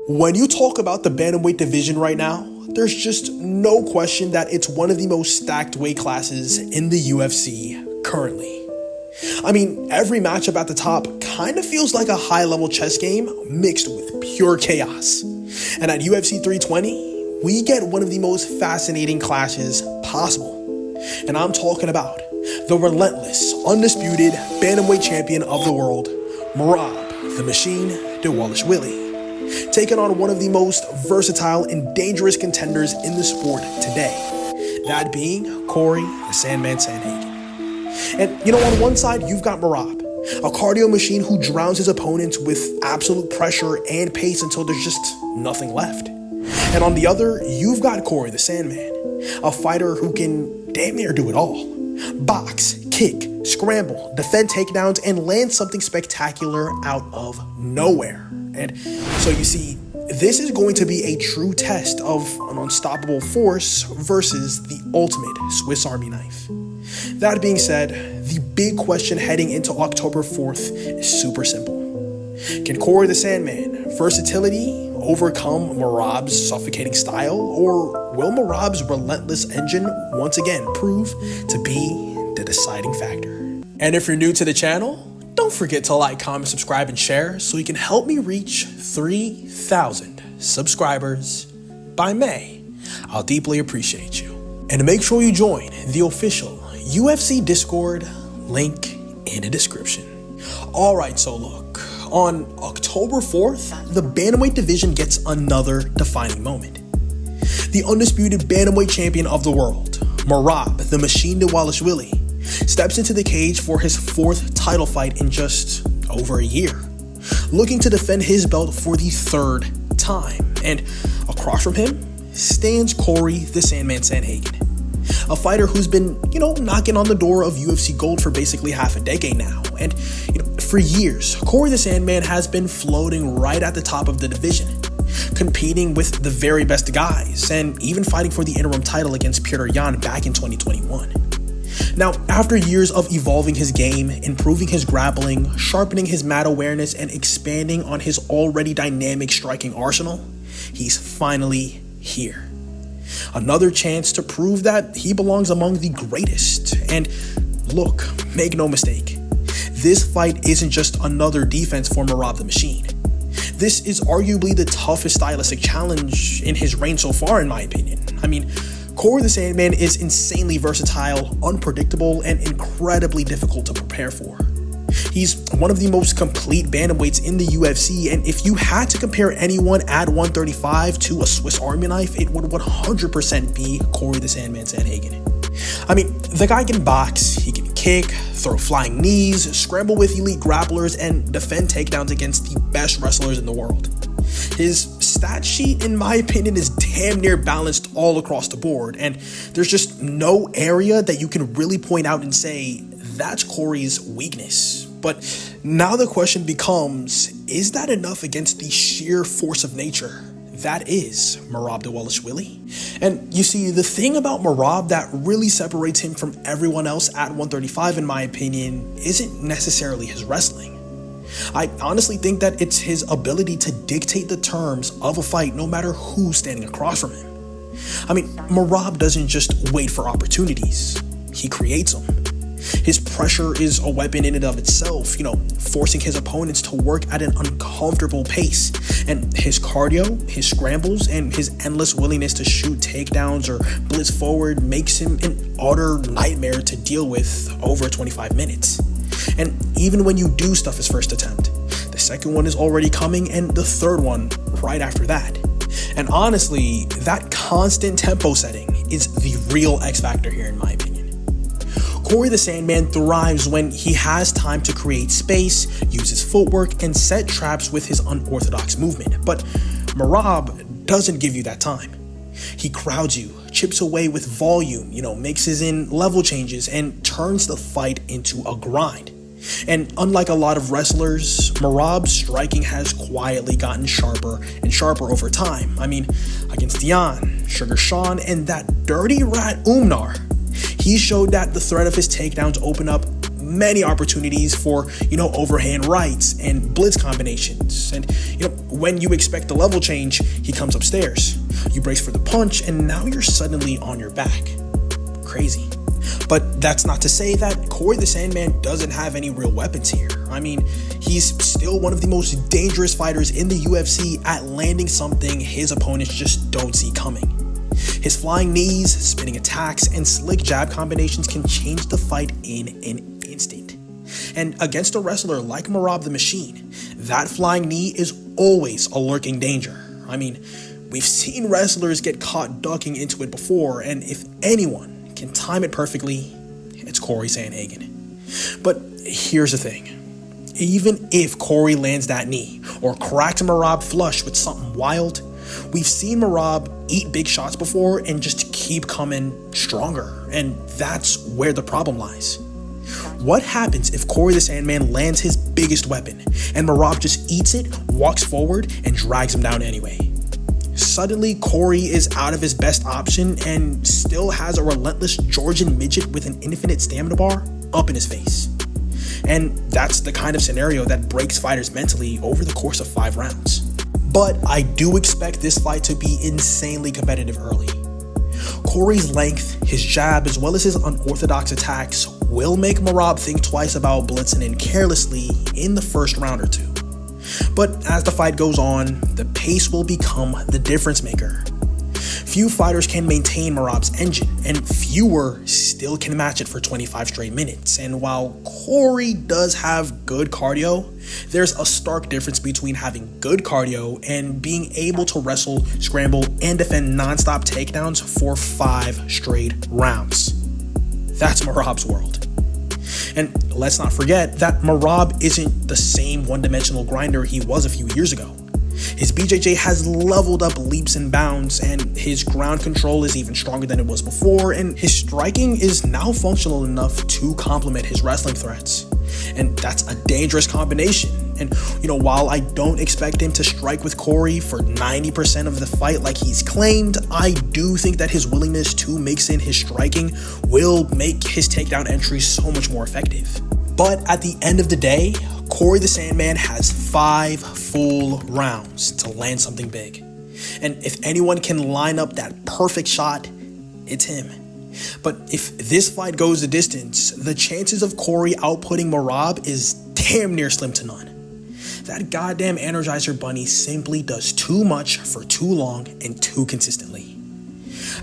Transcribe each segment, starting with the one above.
When you talk about the bantamweight division right now, there's just no question that it's one of the most stacked weight classes in the UFC currently. I mean, every matchup at the top kind of feels like a high-level chess game mixed with pure chaos. And at UFC 320, we get one of the most fascinating clashes possible. And I'm talking about the relentless, undisputed bantamweight champion of the world, Merab, the Machine Dvalishvili, taking on one of the most versatile and dangerous contenders in the sport today, that being Cory the Sandman Sandhagen. And on one side, you've got Merab, a cardio machine who drowns his opponents with absolute pressure and pace until there's just nothing left. And on the other, you've got Cory the Sandman, a fighter who can damn near do it all. Box, kick, scramble, defend takedowns, and land something spectacular out of nowhere. And so you see, this is going to be a true test of an unstoppable force versus the ultimate Swiss Army knife. That being said, the big question heading into October 4th is super simple. Can Cory the Sandman versatility overcome Merab's suffocating style, or will Merab's relentless engine once again prove to be the deciding factor? And if you're new to the channel, don't forget to like, comment, subscribe, and share so you can help me reach 3,000 subscribers by May. I'll deeply appreciate you. And make sure you join the official UFC Discord, link in the description. Alright, so look, on October 4th, the bantamweight division gets another defining moment. The undisputed bantamweight champion of the world, Merab, the Machine Dvalishvili, steps into the cage for his fourth title fight in just over a year, looking to defend his belt for the third time. And across from him stands Cory the Sandman Sandhagen, a fighter who's been, knocking on the door of UFC Gold for basically half a decade now. And, for years, Cory the Sandman has been floating right at the top of the division, competing with the very best guys, and even fighting for the interim title against Petr Yan back in 2021. Now, after years of evolving his game, improving his grappling, sharpening his mat awareness, and expanding on his already dynamic striking arsenal, he's finally here. Another chance to prove that he belongs among the greatest. And look, make no mistake, this fight isn't just another defense for Merab the Machine. This is arguably the toughest stylistic challenge in his reign so far, in my opinion. I mean, Cory the Sandman is insanely versatile, unpredictable, and incredibly difficult to prepare for. He's one of the most complete bantamweights in the UFC, and if you had to compare anyone at 135 to a Swiss Army knife, it would 100% be Cory the Sandman Sandhagen. I mean, the guy can box, he can kick, throw flying knees, scramble with elite grapplers, and defend takedowns against the best wrestlers in the world. His stat sheet, in my opinion, is damn near balanced all across the board, and there's just no area that you can really point out and say, that's Cory's weakness. But now the question becomes, is that enough against the sheer force of nature that is Merab Dvalishvili? And you see, the thing about Merab that really separates him from everyone else at 135, in my opinion, isn't necessarily his wrestling. I honestly think that it's his ability to dictate the terms of a fight no matter who's standing across from him. I mean, Merab doesn't just wait for opportunities, he creates them. His pressure is a weapon in and of itself, forcing his opponents to work at an uncomfortable pace. And his cardio, his scrambles, and his endless willingness to shoot takedowns or blitz forward makes him an utter nightmare to deal with over 25 minutes. And even when you do stuff his first attempt, the second one is already coming and the third one right after that. And honestly, that constant tempo setting is the real X factor here, in my opinion. Cory the Sandman thrives when he has time to create space, use his footwork, and set traps with his unorthodox movement. But Merab doesn't give you that time. He crowds you, chips away with volume, mixes in level changes, and turns the fight into a grind. And unlike a lot of wrestlers, Merab's striking has quietly gotten sharper and sharper over time. I mean, against Yan, Sugar Sean, and that dirty rat Umnar, he showed that the threat of his takedowns open up many opportunities for, overhand rights and blitz combinations. And, when you expect the level change, he comes upstairs. You brace for the punch, and now you're suddenly on your back. Crazy. But that's not to say that Cory the Sandman doesn't have any real weapons here. I mean, he's still one of the most dangerous fighters in the UFC at landing something his opponents just don't see coming. His flying knees, spinning attacks, and slick jab combinations can change the fight in an instant. And against a wrestler like Merab the Machine, that flying knee is always a lurking danger. I mean, we've seen wrestlers get caught ducking into it before, and if anyone can time it perfectly, it's Cory Sandhagen. But here's the thing. Even if Cory lands that knee or cracks Merab flush with something wild, we've seen Merab eat big shots before and just keep coming stronger, and that's where the problem lies. What happens if Cory the Sandman lands his biggest weapon and Merab just eats it, walks forward, and drags him down anyway? Suddenly, Cory is out of his best option and still has a relentless Georgian midget with an infinite stamina bar up in his face. And that's the kind of scenario that breaks fighters mentally over the course of 5 rounds. But I do expect this fight to be insanely competitive early. Cory's length, his jab, as well as his unorthodox attacks will make Merab think twice about blitzing in carelessly in the first round or two. But as the fight goes on, the pace will become the difference maker. Few fighters can maintain Merab's engine, and fewer still can match it for 25 straight minutes. And while Cory does have good cardio, there's a stark difference between having good cardio and being able to wrestle, scramble, and defend non-stop takedowns for 5 straight rounds. That's Merab's world. And let's not forget that Merab isn't the same one-dimensional grinder he was a few years ago. His BJJ has leveled up leaps and bounds, and his ground control is even stronger than it was before, and his striking is now functional enough to complement his wrestling threats. And that's a dangerous combination. And, while I don't expect him to strike with Cory for 90% of the fight like he's claimed, I do think that his willingness to mix in his striking will make his takedown entry so much more effective. But at the end of the day, Cory the Sandman has 5 full rounds to land something big. And if anyone can line up that perfect shot, it's him. But if this fight goes the distance, the chances of Cory outputting Merab is damn near slim to none. That goddamn Energizer Bunny simply does too much for too long and too consistently.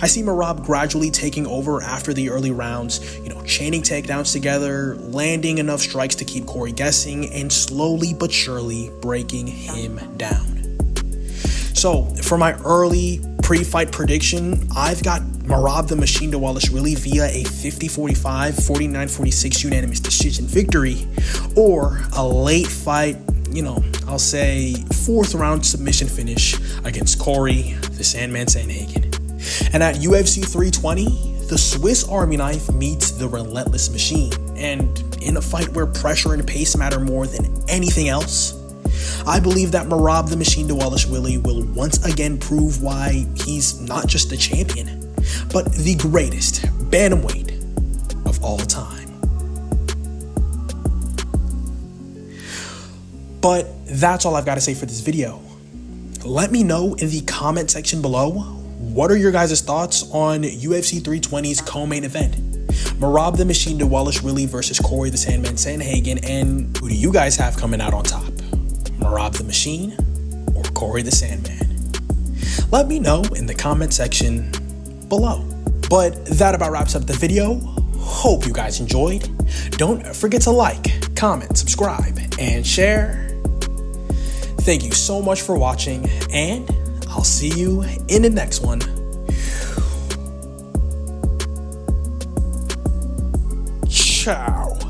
I see Merab gradually taking over after the early rounds, chaining takedowns together, landing enough strikes to keep Cory guessing, and slowly but surely breaking him down. So, for my early pre-fight prediction, I've got Merab the Machine Dvalishvili via a 50-45, 49-46 unanimous decision victory, or a late fight, I'll say 4th round submission finish against Cory the Sandman Sandhagen. And at UFC 320, the Swiss Army knife meets the Relentless machine. And in a fight where pressure and pace matter more than anything else, I believe that Merab the Machine Dvalishvili will once again prove why he's not just the champion, but the greatest bantamweight of all time. But that's all I've got to say for this video. Let me know in the comment section below, what are your guys' thoughts on UFC 320's co-main event? Merab the Machine Dvalishvili versus Cory the Sandman Sandhagen, and who do you guys have coming out on top? Merab the Machine or Cory the Sandman? Let me know in the comment section below. But that about wraps up the video. Hope you guys enjoyed. Don't forget to like, comment, subscribe, and share. Thank you so much for watching, and I'll see you in the next one. Ciao.